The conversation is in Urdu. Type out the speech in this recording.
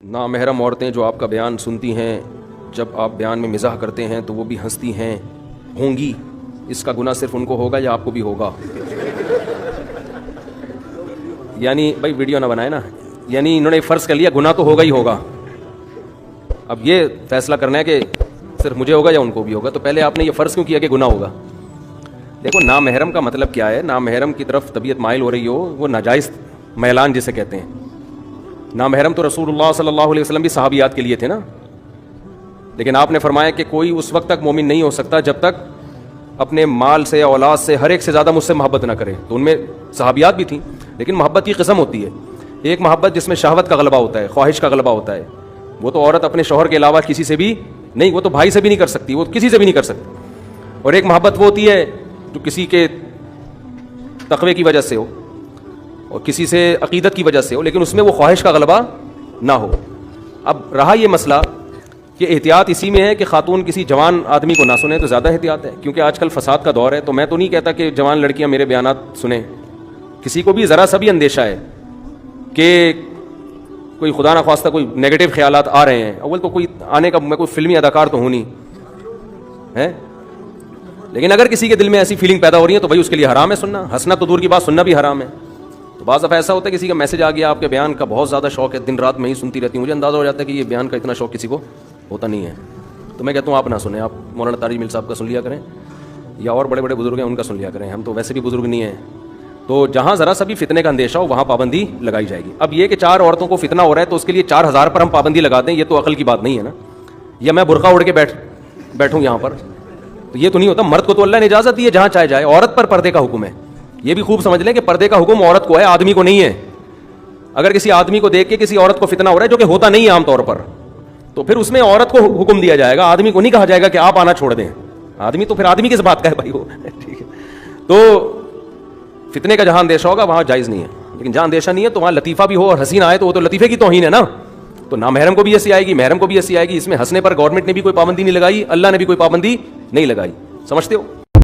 نامحرم عورتیں جو آپ کا بیان سنتی ہیں، جب آپ بیان میں مزاح کرتے ہیں تو وہ بھی ہنستی ہیں ہوں گی، اس کا گناہ صرف ان کو ہوگا یا آپ کو بھی ہوگا؟ یعنی بھائی ویڈیو نہ بنائے نا، یعنی انہوں نے فرض کر لیا گناہ تو ہوگا ہی ہوگا. اب یہ فیصلہ کرنا ہے کہ صرف مجھے ہوگا یا ان کو بھی ہوگا، تو پہلے آپ نے یہ فرض کیوں کیا کہ گناہ ہوگا؟ دیکھو نامحرم کا مطلب کیا ہے. نامحرم کی طرف طبیعت مائل ہو رہی ہو، وہ ناجائز میلان جسے کہتے ہیں. نامحرم تو رسول اللہ صلی اللہ علیہ وسلم بھی صحابیات کے لیے تھے نا، لیکن آپ نے فرمایا کہ کوئی اس وقت تک مومن نہیں ہو سکتا جب تک اپنے مال سے، اولاد سے، ہر ایک سے زیادہ مجھ سے محبت نہ کرے. تو ان میں صحابیات بھی تھیں، لیکن محبت کی قسم ہوتی ہے. ایک محبت جس میں شہوت کا غلبہ ہوتا ہے، خواہش کا غلبہ ہوتا ہے، وہ تو عورت اپنے شوہر کے علاوہ کسی سے بھی نہیں، وہ تو بھائی سے بھی نہیں کر سکتی، وہ کسی سے بھی نہیں کر سکتی. اور ایک محبت وہ ہوتی ہے جو کسی کے تقوی کی وجہ سے ہو اور کسی سے عقیدت کی وجہ سے ہو، لیکن اس میں وہ خواہش کا غلبہ نہ ہو. اب رہا یہ مسئلہ کہ احتیاط اسی میں ہے کہ خاتون کسی جوان آدمی کو نہ سنیں تو زیادہ احتیاط ہے، کیونکہ آج کل فساد کا دور ہے. تو میں تو نہیں کہتا کہ جوان لڑکیاں میرے بیانات سنیں. کسی کو بھی ذرا سا بھی اندیشہ ہے کہ کوئی خدا نہ خواستہ کوئی نیگیٹو خیالات آ رہے ہیں، اول تو کوئی آنے کا، میں کوئی فلمی اداکار تو ہوں نہیں ہے، لیکن اگر کسی کے دل میں ایسی فیلنگ پیدا ہو رہی ہے تو بھائی اس کے لیے حرام ہے سننا. ہنسنا تو دور کی بات، سننا بھی حرام ہے. تو بعض دفعہ ایسا ہوتا ہے کسی کا میسج آ گیا، آپ کے بیان کا بہت زیادہ شوق ہے، دن رات میں ہی سنتی رہتی ہوں، مجھے اندازہ ہو جاتا ہے کہ یہ بیان کا اتنا شوق کسی کو ہوتا نہیں ہے. تو میں کہتا ہوں آپ نہ سنیں، آپ مولانا طارق جمیل صاحب کا سن لیا کریں، یا اور بڑے بڑے بزرگ ہیں ان کا سن لیا کریں. ہم تو ویسے بھی بزرگ نہیں ہیں. تو جہاں ذرا سا بھی فتنے کا اندیشہ ہو وہاں پابندی لگائی جائے گی. اب یہ کہ 4 عورتوں کو فتنہ ہو رہا ہے تو اس کے لیے 4000 پر ہم پابندی لگا دیں، یہ تو عقل کی بات نہیں ہے نا. یا میں برقع اوڑھ کے بیٹھوں یہاں پر، تو یہ تو نہیں ہوتا. مرد کو تو اللہ نے اجازت دی ہے جہاں چاہے جائے، عورت پر پردے کا حکم ہے. یہ بھی خوب سمجھ لیں کہ پردے کا حکم عورت کو ہے، آدمی کو نہیں ہے. اگر کسی آدمی کو دیکھ کے کسی عورت کو فتنہ ہو رہا ہے جو کہ ہوتا نہیں ہے عام طور پر، تو پھر اس میں عورت کو حکم دیا جائے گا، آدمی کو نہیں کہا جائے گا کہ آپ آنا چھوڑ دیں. آدمی تو پھر آدمی کس بات کا ہے بھائی وہ ٹھیک ہے. تو فتنے کا جہاں اندیشہ ہوگا وہاں جائز نہیں ہے، لیکن جہاں اندیشہ نہیں ہے تو وہاں لطیفہ بھی ہو اور حسین آئے تو وہ تو لطیفے کی توہین ہے نا. تو نامحرم کو بھی ایسی آئے گی، محرم کو بھی ایسی آئے گی. اس میں ہنسنے پر گورنمنٹ نے بھی کوئی پابندی نہیں لگائی، اللہ نے بھی کوئی پابندی نہیں لگائی. سمجھتے ہو؟